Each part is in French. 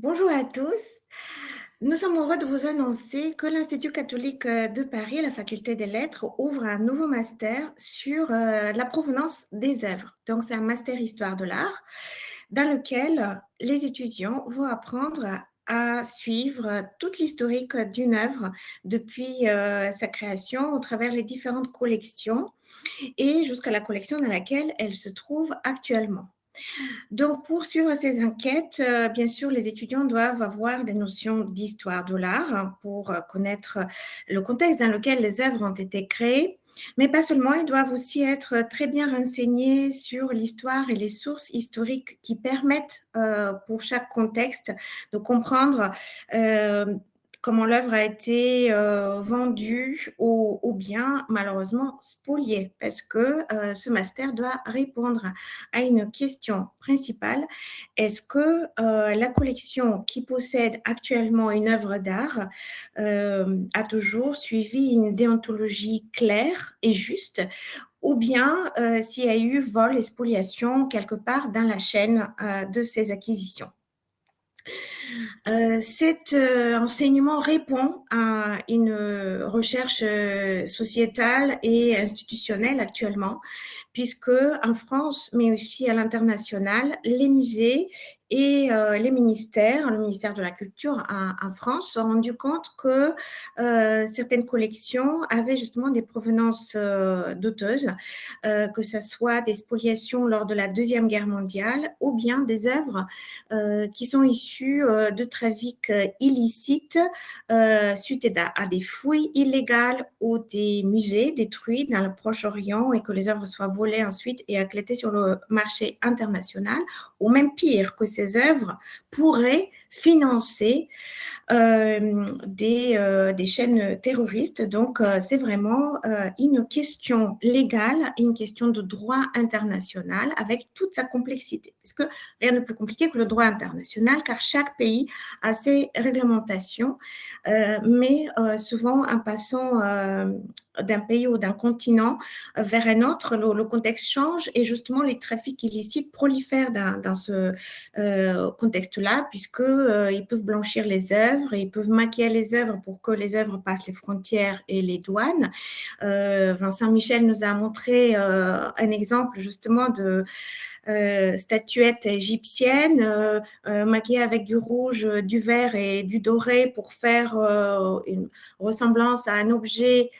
Bonjour à tous. Nous sommes heureux de vous annoncer que l'Institut catholique de Paris, la faculté des lettres, ouvre un nouveau master sur la provenance des œuvres. Donc, c'est un master histoire de l'art dans lequel les étudiants vont apprendre à suivre toute l'historique d'une œuvre depuis sa création au travers les différentes collections et jusqu'à la collection dans laquelle elle se trouve actuellement. Donc, pour suivre ces enquêtes, bien sûr, les étudiants doivent avoir des notions d'histoire de l'art pour connaître le contexte dans lequel les œuvres ont été créées, mais pas seulement, ils doivent aussi être très bien renseignés sur l'histoire et les sources historiques qui permettent, pour chaque contexte, de comprendre comment l'œuvre a été vendue ou bien malheureusement spoliée, parce que ce master doit répondre à une question principale. Est-ce que la collection qui possède actuellement une œuvre d'art a toujours suivi une déontologie claire et juste, ou bien s'il y a eu vol et spoliation quelque part dans la chaîne de ces acquisitions? Cet enseignement répond à une recherche sociétale et institutionnelle actuellement, puisque en France, mais aussi à l'international, les musées et les ministères, le ministère de la Culture en France, se sont rendus compte que certaines collections avaient justement des provenances douteuses, que ce soit des spoliations lors de la Deuxième Guerre mondiale ou bien des œuvres qui sont issues de trafics illicites suite à des fouilles illégales ou des musées détruits dans le Proche-Orient et que les œuvres soient volées ensuite et éclatées sur le marché international, ou même pire, que ces œuvres pourraient financer des chaînes terroristes. Donc, c'est vraiment une question légale, une question de droit international avec toute sa complexité. Parce que rien de plus compliqué que le droit international, car chaque pays a ses réglementations, mais souvent en passant d'un pays ou d'un continent vers un autre, le contexte change et justement les trafics illicites prolifèrent dans ce contexte-là, puisqu'ils peuvent blanchir les œuvres, ils peuvent maquiller les œuvres pour que les œuvres passent les frontières et les douanes. Vincent Michel nous a montré un exemple justement de statuettes égyptiennes maquillées avec du rouge, du vert et du doré pour faire une ressemblance à un objet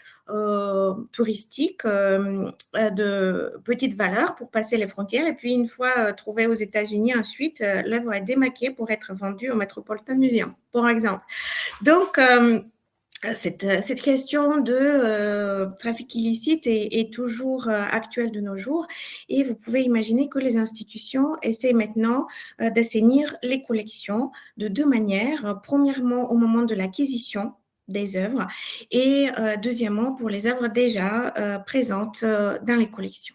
touristique de petite valeur pour passer les frontières. Et puis, une fois trouvée aux États-Unis, ensuite, l'œuvre est démaquillée pour être vendue au Metropolitan Museum, par exemple. Donc, cette question de trafic illicite est toujours actuelle de nos jours et vous pouvez imaginer que les institutions essaient maintenant d'assainir les collections de deux manières. Premièrement, au moment de l'acquisition des œuvres et deuxièmement, pour les œuvres déjà présentes dans les collections.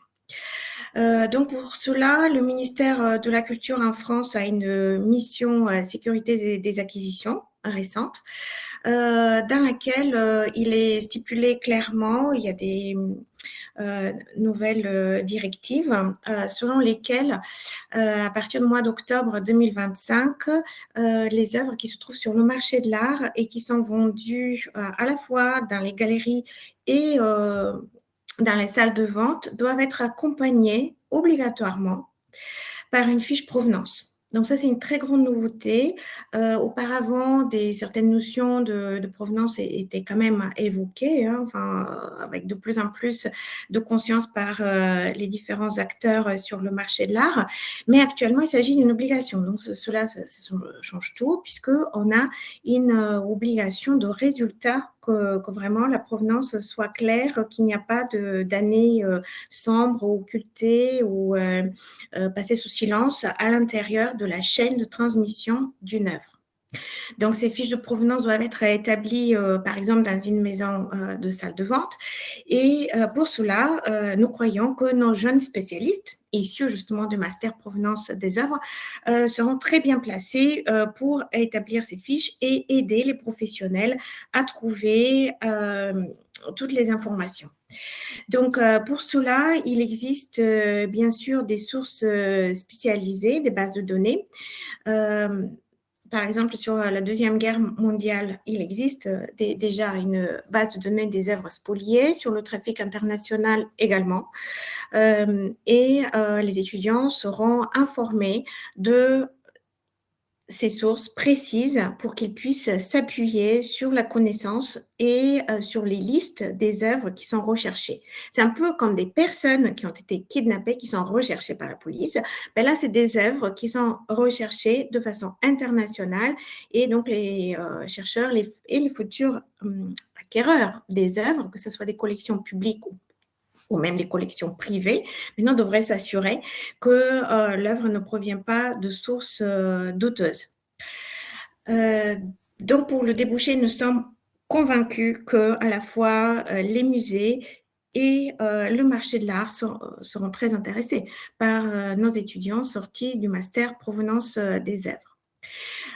Donc pour cela, le ministère de la Culture en France a une mission sécurité des acquisitions récente dans laquelle il est stipulé clairement, il y a des nouvelles directives selon lesquelles, à partir du mois d'octobre 2025, les œuvres qui se trouvent sur le marché de l'art et qui sont vendues à la fois dans les galeries et dans les salles de vente doivent être accompagnées obligatoirement par une fiche provenance. Donc ça, c'est une très grande nouveauté. Auparavant, certaines notions de provenance étaient quand même évoquées, hein, enfin, avec de plus en plus de conscience par les différents acteurs sur le marché de l'art. Mais actuellement, il s'agit d'une obligation. Donc cela ça change tout, puisqu'on a une obligation de résultat que vraiment la provenance soit claire, qu'il n'y a pas d'année sombre, occultée ou passée sous silence à l'intérieur de la chaîne de transmission d'une œuvre. Donc, ces fiches de provenance doivent être établies, par exemple, dans une maison de salle de vente. Et pour cela, nous croyons que nos jeunes spécialistes, issus justement du master provenance des œuvres, seront très bien placés pour établir ces fiches et aider les professionnels à trouver toutes les informations. Donc, pour cela, il existe bien sûr des sources spécialisées, des bases de données par exemple, sur la Deuxième Guerre mondiale, il existe déjà une base de données des œuvres spoliées, sur le trafic international également. Et les étudiants seront informés de ces sources précises pour qu'ils puissent s'appuyer sur la connaissance et sur les listes des œuvres qui sont recherchées. C'est un peu comme des personnes qui ont été kidnappées, qui sont recherchées par la police. Ben là, c'est des œuvres qui sont recherchées de façon internationale et donc les chercheurs et les futurs acquéreurs des œuvres, que ce soit des collections publiques ou même les collections privées, maintenant devraient s'assurer que l'œuvre ne provient pas de sources douteuses. Donc, pour le débouché, nous sommes convaincus que à la fois les musées et le marché de l'art seront très intéressés par nos étudiants sortis du master provenance des œuvres.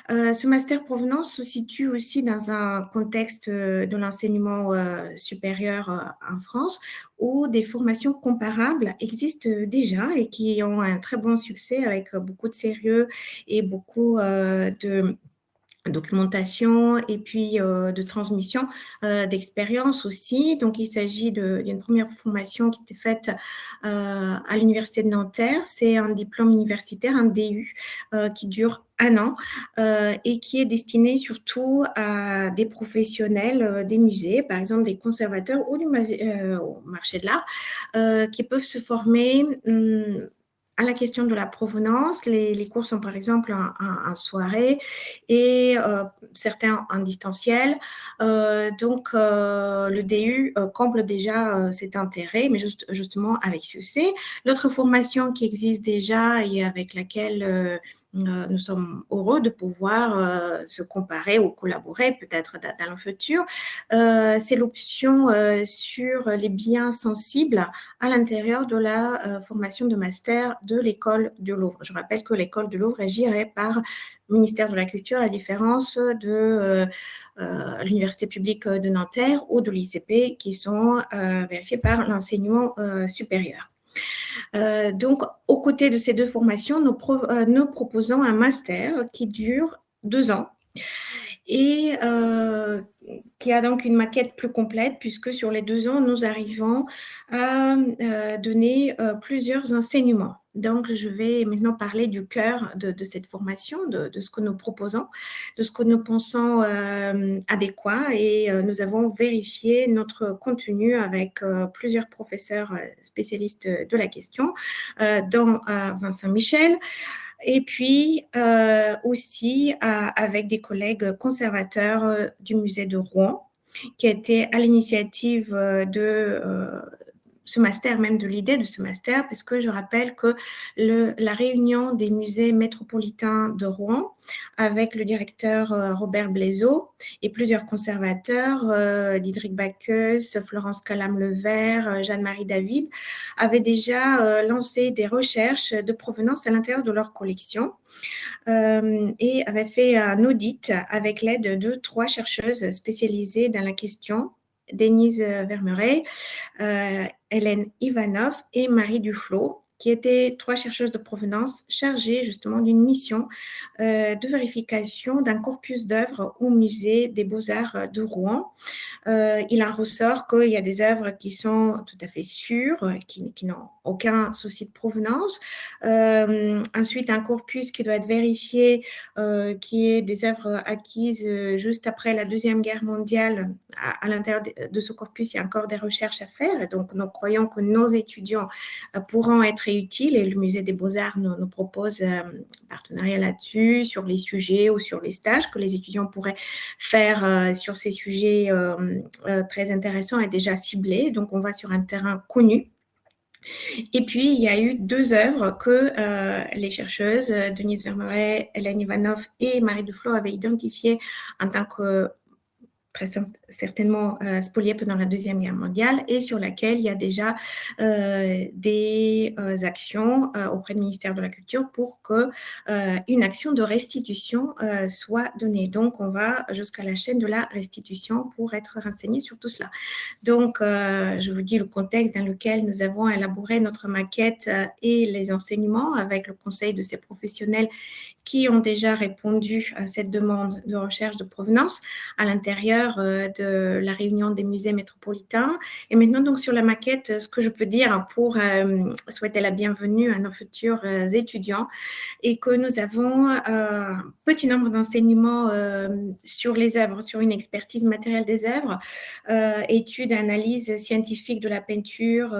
Ce master provenance se situe aussi dans un contexte de l'enseignement supérieur en France où des formations comparables existent déjà et qui ont un très bon succès avec beaucoup de sérieux et beaucoup de documentation et puis de transmission d'expérience aussi. Donc, il s'agit d'une première formation qui était faite à l'Université de Nanterre. C'est un diplôme universitaire, un DU, qui dure 1 an et qui est destiné surtout à des professionnels des musées, par exemple des conservateurs ou au marché de l'art, qui peuvent se former à la question de la provenance. Les cours sont par exemple en soirée et certains en distanciel. Donc, le DU comble déjà cet intérêt, mais justement avec succès. L'autre formation qui existe déjà et avec laquelle nous sommes heureux de pouvoir se comparer ou collaborer peut-être dans le futur, c'est l'option sur les biens sensibles à l'intérieur de la formation de master de l'école du Louvre. Je rappelle que l'école du Louvre est gérée par le ministère de la Culture, à la différence de l'Université publique de Nanterre ou de l'ICP qui sont vérifiés par l'enseignement supérieur. Donc, aux côtés de ces deux formations, nous proposons un master qui dure 2 ans et qui a donc une maquette plus complète puisque sur les 2 ans, nous arrivons à donner plusieurs enseignements. Donc, je vais maintenant parler du cœur de cette formation, de ce que nous proposons, de ce que nous pensons adéquat et nous avons vérifié notre contenu avec plusieurs professeurs spécialistes de la question, dont Vincent Michel, et puis aussi avec des collègues conservateurs du musée de Rouen, qui étaient à l'initiative de ce master, même de l'idée de ce master, parce que je rappelle que la réunion des musées métropolitains de Rouen, avec le directeur Robert Blaiseau et plusieurs conservateurs, Diedrich Bacchus, Florence Calam-Levert, Jeanne-Marie David, avaient déjà lancé des recherches de provenance à l'intérieur de leur collection et avaient fait un audit avec l'aide de 3 chercheuses spécialisées dans la question, Denise Vermeret, Hélène Ivanov et Marie Duflot, qui étaient 3 chercheuses de provenance chargées justement d'une mission de vérification d'un corpus d'œuvres au musée des Beaux-Arts de Rouen. Il en ressort qu'il y a des œuvres qui sont tout à fait sûres, qui n'ont aucun souci de provenance. Ensuite, un corpus qui doit être vérifié, qui est des œuvres acquises juste après la Deuxième Guerre mondiale. À l'intérieur de ce corpus, il y a encore des recherches à faire. Et donc, nous croyons que nos étudiants pourront être utiles et le Musée des Beaux-Arts nous propose un partenariat là-dessus, sur les sujets ou sur les stages que les étudiants pourraient faire sur ces sujets très intéressants et déjà ciblés. Donc, on va sur un terrain connu. Et puis, il y a eu 2 œuvres que les chercheuses, Denise Vermeret, Hélène Ivanov et Marie Duflot avaient identifiées en tant que très certainement spoliée pendant la Deuxième Guerre mondiale et sur laquelle il y a déjà des actions auprès du ministère de la Culture pour qu'une action de restitution soit donnée. Donc, on va jusqu'à la chaîne de la restitution pour être renseigné sur tout cela. Donc, je vous dis le contexte dans lequel nous avons élaboré notre maquette et les enseignements avec le conseil de ces professionnels qui ont déjà répondu à cette demande de recherche de provenance à l'intérieur de la réunion des musées métropolitains. Et maintenant, donc, sur la maquette, ce que je peux dire pour souhaiter la bienvenue à nos futurs étudiants est que nous avons un petit nombre d'enseignements sur les œuvres, sur une expertise matérielle des œuvres, études, analyse scientifique de la peinture,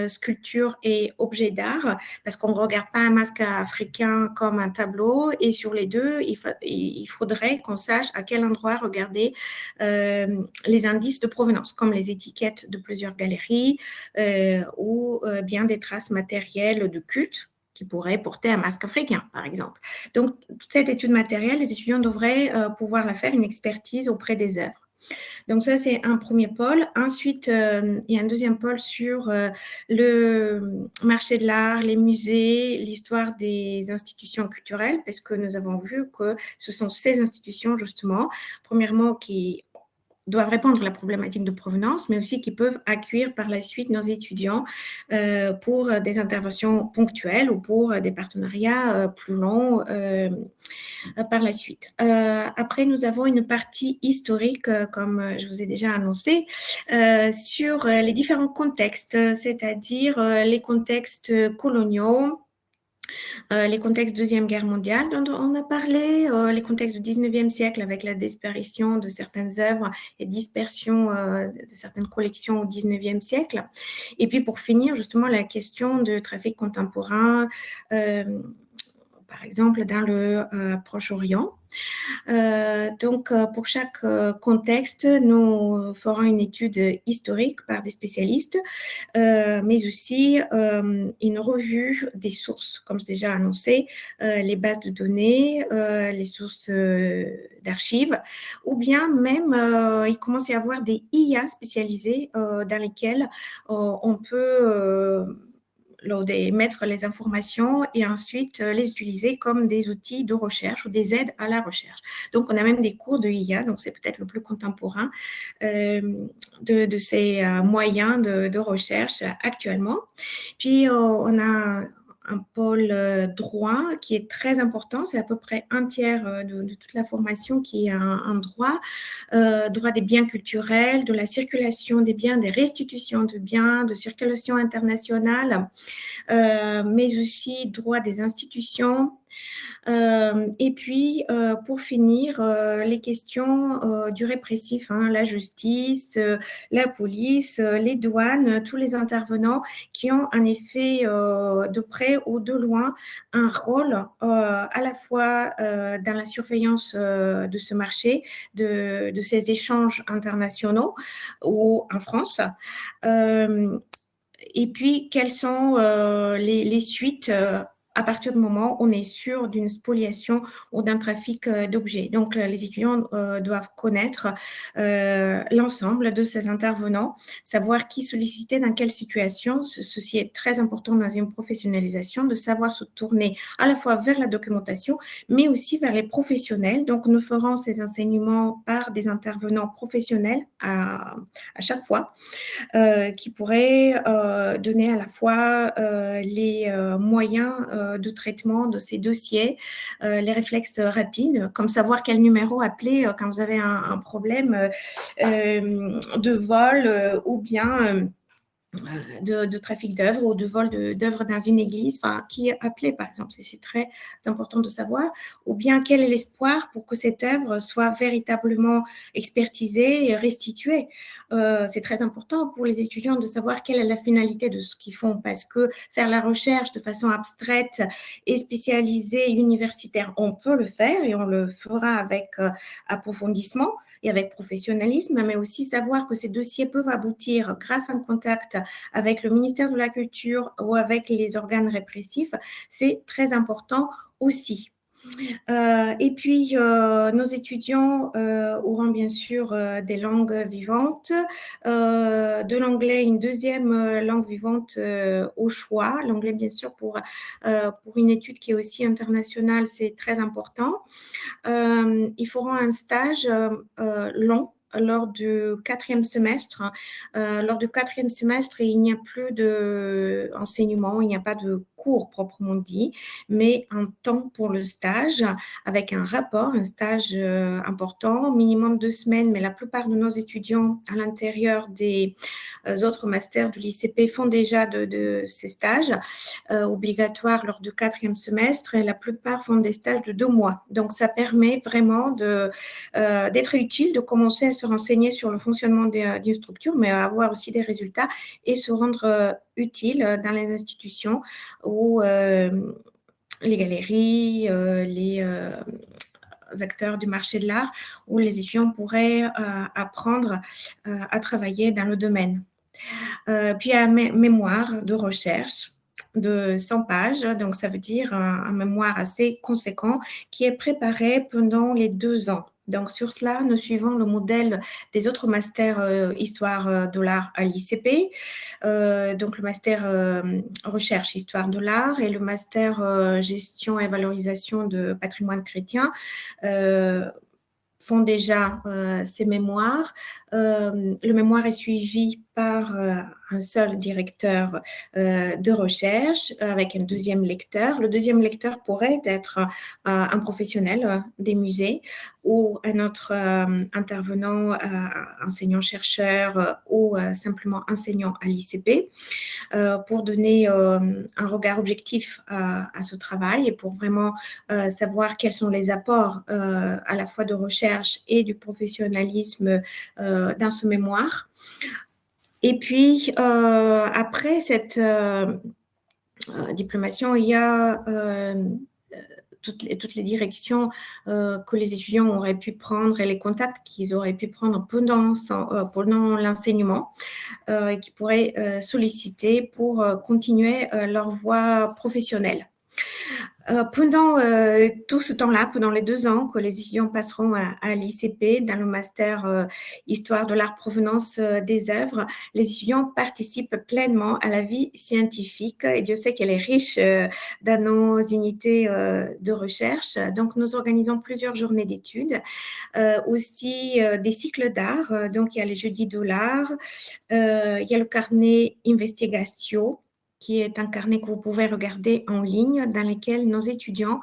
sculpture et objets d'art, parce qu'on ne regarde pas un masque africain comme un tableau, et sur les deux, il faudrait qu'on sache à quel endroit regarder les indices de provenance, comme les étiquettes de plusieurs galeries ou bien des traces matérielles de culte qui pourraient porter un masque africain, par exemple. Donc, toute cette étude matérielle, les étudiants devraient pouvoir la faire, une expertise auprès des œuvres. Donc ça, c'est un premier pôle. Ensuite, il y a un deuxième pôle sur le marché de l'art, les musées, l'histoire des institutions culturelles, parce que nous avons vu que ce sont ces institutions, justement, premièrement, qui doivent répondre à la problématique de provenance, mais aussi qui peuvent accueillir par la suite nos étudiants pour des interventions ponctuelles ou pour des partenariats plus longs par la suite. Après, nous avons une partie historique, comme je vous ai déjà annoncé, sur les différents contextes, c'est-à-dire les contextes coloniaux, les contextes Deuxième Guerre mondiale dont on a parlé, les contextes du 19e siècle avec la disparition de certaines œuvres et dispersion de certaines collections au 19e siècle. Et puis pour finir, justement, la question du trafic contemporain, par exemple dans le Proche-Orient. Donc, pour chaque contexte, nous ferons une étude historique par des spécialistes, mais aussi une revue des sources, comme j'ai déjà annoncé, les bases de données, les sources d'archives, ou bien même, il commence à y avoir des IA spécialisées dans lesquelles on peut mettre les informations et ensuite les utiliser comme des outils de recherche ou des aides à la recherche. Donc, on a même des cours de IA, donc c'est peut-être le plus contemporain de ces moyens de recherche actuellement. Puis, on a un pôle droit qui est très important, c'est à peu près un tiers de toute la formation qui est un droit, droit des biens culturels, de la circulation des biens, des restitutions de biens, de circulation internationale, mais aussi droit des institutions. Et puis, pour finir, les questions du répressif, hein, la justice, la police, les douanes, tous les intervenants qui ont en effet de près ou de loin un rôle à la fois dans la surveillance de ce marché, de ces échanges internationaux ou en France. Et puis, quelles sont les suites à partir du moment où on est sûr d'une spoliation ou d'un trafic d'objets. Donc, les étudiants doivent connaître l'ensemble de ces intervenants, savoir qui solliciter dans quelle situation. Ceci est très important dans une professionnalisation, de savoir se tourner à la fois vers la documentation, mais aussi vers les professionnels. Donc, nous ferons ces enseignements par des intervenants professionnels à chaque fois, qui pourraient donner à la fois les moyens de traitement de ces dossiers, les réflexes rapides, comme savoir quel numéro appeler quand vous avez un problème de vol ou bien de trafic d'œuvres ou de vol d'œuvres dans une église, enfin, qui est appelé, par exemple. C'est très important de savoir. Ou bien, quel est l'espoir pour que cette œuvre soit véritablement expertisée et restituée. C'est très important pour les étudiants de savoir quelle est la finalité de ce qu'ils font, parce que faire la recherche de façon abstraite et spécialisée, universitaire, on peut le faire et on le fera avec approfondissement et avec professionnalisme, mais aussi savoir que ces dossiers peuvent aboutir grâce à un contact avec le ministère de la Culture ou avec les organes répressifs, c'est très important aussi. Et puis, nos étudiants auront bien sûr des langues vivantes, de l'anglais, une deuxième langue vivante au choix. L'anglais, bien sûr, pour une étude qui est aussi internationale, c'est très important. Ils feront un stage long lors du quatrième semestre. Lors du quatrième semestre, il n'y a plus d'enseignement, il n'y a pas de cours proprement dit, mais un temps pour le stage avec un rapport, un stage important, minimum 2 semaines, mais la plupart de nos étudiants à l'intérieur des autres masters de l'ICP font déjà de ces stages obligatoires lors du quatrième semestre et la plupart font des stages de 2 mois. Donc, ça permet vraiment d'être utile, de commencer à se renseigner sur le fonctionnement d'une structure, mais à avoir aussi des résultats et se rendre utile dans les institutions où les galeries, les acteurs du marché de l'art, où les étudiants pourraient apprendre à travailler dans le domaine. Puis un mémoire de recherche de 100 pages, donc ça veut dire un mémoire assez conséquent qui est préparé pendant les 2 ans. Donc sur cela, nous suivons le modèle des autres masters Histoire de l'art à l'ICP, donc le master Recherche Histoire de l'art et le master Gestion et valorisation de patrimoine chrétien. Font déjà ces mémoires. Le mémoire est suivi par un seul directeur de recherche avec un deuxième lecteur. Le deuxième lecteur pourrait être un professionnel des musées ou un autre intervenant, enseignant-chercheur ou simplement enseignant à l'ICP pour donner un regard objectif à ce travail et pour vraiment savoir quels sont les apports à la fois de recherche et du professionnalisme dans ce mémoire. Et puis, après cette diplomation, il y a toutes les directions que les étudiants auraient pu prendre et les contacts qu'ils auraient pu prendre pendant l'enseignement et qui pourraient solliciter pour continuer leur voie professionnelle. Pendant tout ce temps-là, pendant les 2 ans que les étudiants passeront à l'ICP dans le master Histoire de l'art provenance des œuvres, les étudiants participent pleinement à la vie scientifique et Dieu sait qu'elle est riche dans nos unités de recherche. Donc, nous organisons plusieurs journées d'études, aussi des cycles d'art. Donc, il y a les jeudis de l'art, il y a le carnet Investigatio, qui est un carnet que vous pouvez regarder en ligne, dans lequel nos étudiants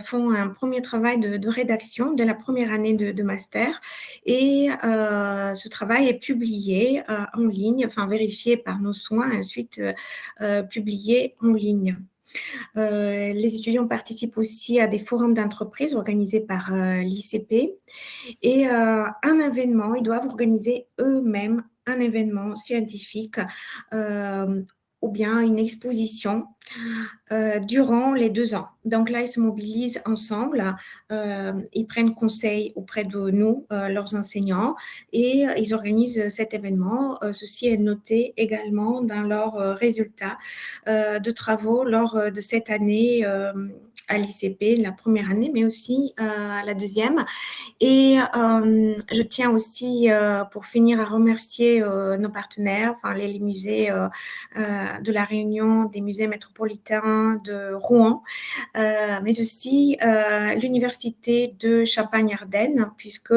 font un premier travail de rédaction de la première année de master. Et ce travail est publié en ligne, enfin vérifié par nos soins, ensuite publié en ligne. Les étudiants participent aussi à des forums d'entreprise organisés par l'ICP. Et un événement, ils doivent organiser eux-mêmes un événement scientifique ou bien une exposition durant les 2 ans. Donc là, ils se mobilisent ensemble, ils prennent conseil auprès de nous, leurs enseignants, et ils organisent cet événement. Ceci est noté également dans leurs résultats de travaux lors de cette année à l'ICP, la première année, mais aussi la deuxième. Et je tiens aussi, pour finir, à remercier nos partenaires, enfin les musées de la Réunion, des musées métropolitains de Rouen, mais aussi l'Université de Champagne-Ardenne, puisque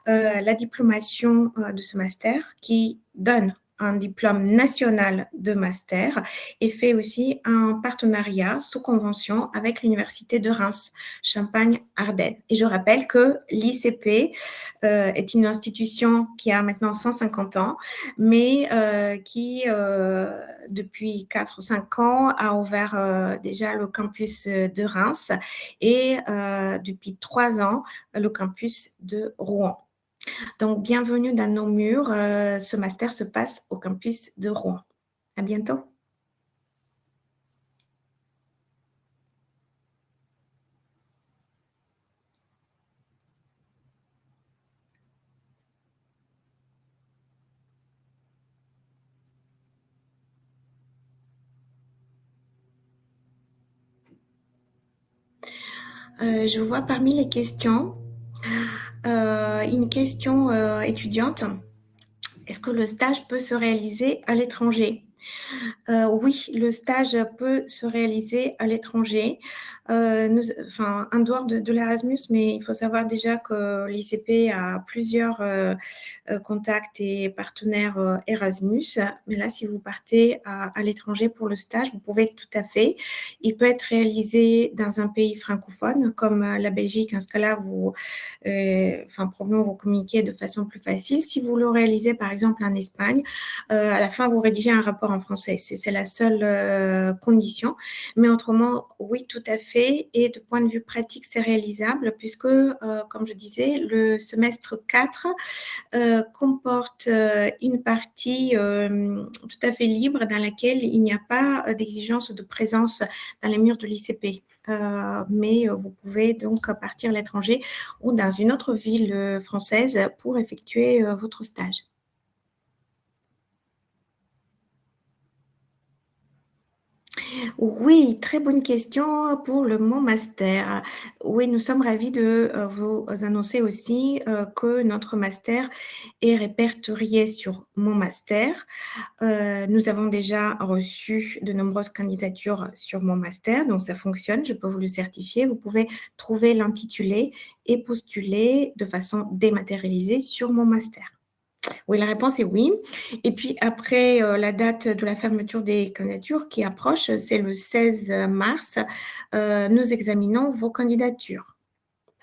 la diplomation de ce master qui donne un diplôme national de master et fait aussi un partenariat sous convention avec l'Université de Reims, Champagne-Ardenne. Et je rappelle que l'ICP est une institution qui a maintenant 150 ans, mais qui, depuis 4 ou 5 ans, a ouvert déjà le campus de Reims et depuis 3 ans, le campus de Rouen. Donc, bienvenue dans nos murs. Ce master se passe au campus de Rouen. À bientôt. Je vois parmi les questions, une question étudiante. Est-ce que le stage peut se réaliser à l'étranger? Oui, le stage peut se réaliser à l'étranger. Enfin, en dehors de l'Erasmus, mais il faut savoir déjà que l'ICP a plusieurs contacts et partenaires Erasmus. Mais là, si vous partez à l'étranger pour le stage, vous pouvez tout à fait. Il peut être réalisé dans un pays francophone comme la Belgique. En ce cas-là, enfin, probablement vous communiquez de façon plus facile. Si vous le réalisez, par exemple, en Espagne, à la fin, vous rédigez un rapport en français. C'est la seule condition. Mais autrement, oui, tout à fait. Et de point de vue pratique, c'est réalisable puisque, comme je disais, le semestre 4 comporte une partie tout à fait libre dans laquelle il n'y a pas d'exigence de présence dans les murs de l'ICP. Mais vous pouvez donc partir à l'étranger ou dans une autre ville française pour effectuer votre stage. Oui, très bonne question pour le mot master. Oui, nous sommes ravis de vous annoncer aussi que notre master est répertorié sur Mon Master. Nous avons déjà reçu de nombreuses candidatures sur Mon Master, donc ça fonctionne, je peux vous le certifier. Vous pouvez trouver l'intitulé et postuler de façon dématérialisée sur Mon Master. Oui, la réponse est oui. Et puis après, la date de la fermeture des candidatures qui approche, c'est le 16 mars. Nous examinons vos candidatures.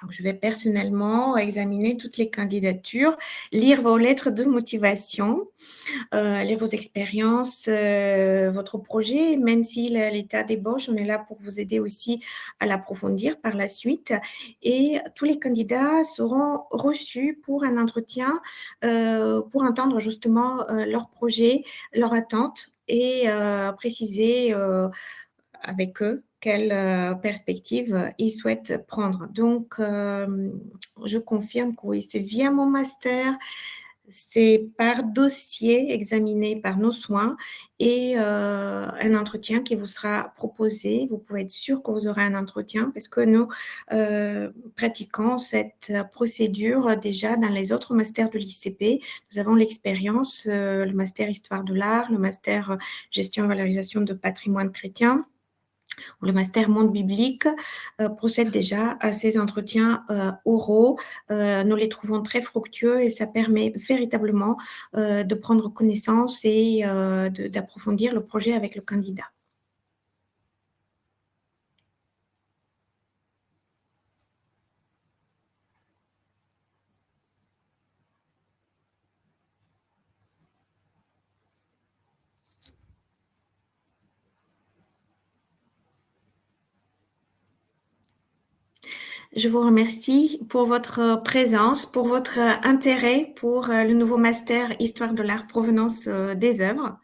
Donc, je vais personnellement examiner toutes les candidatures, lire vos lettres de motivation, lire vos expériences, votre projet, même si l'état d'ébauche, on est là pour vous aider aussi à l'approfondir par la suite. Et tous les candidats seront reçus pour un entretien pour entendre justement leur projet, leur attente et préciser avec eux quelle perspective ils souhaitent prendre. Donc, je confirme que oui, c'est via mon master, c'est par dossier examiné par nos soins et un entretien qui vous sera proposé. Vous pouvez être sûr que vous aurez un entretien parce que nous pratiquons cette procédure déjà dans les autres masters de l'ICP. Nous avons l'expérience, le master Histoire de l'art, le master Gestion et valorisation de patrimoine chrétien, le master monde biblique procède déjà à ces entretiens oraux. Nous les trouvons très fructueux et ça permet véritablement de prendre connaissance et d'approfondir le projet avec le candidat. Je vous remercie pour votre présence, pour votre intérêt pour le nouveau master Histoire de l'art provenance des œuvres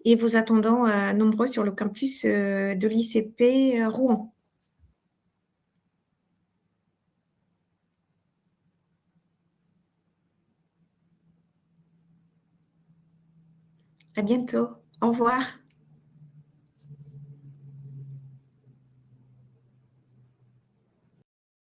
et vous attendons nombreux sur le campus de l'ICP Rouen. À bientôt. Au revoir.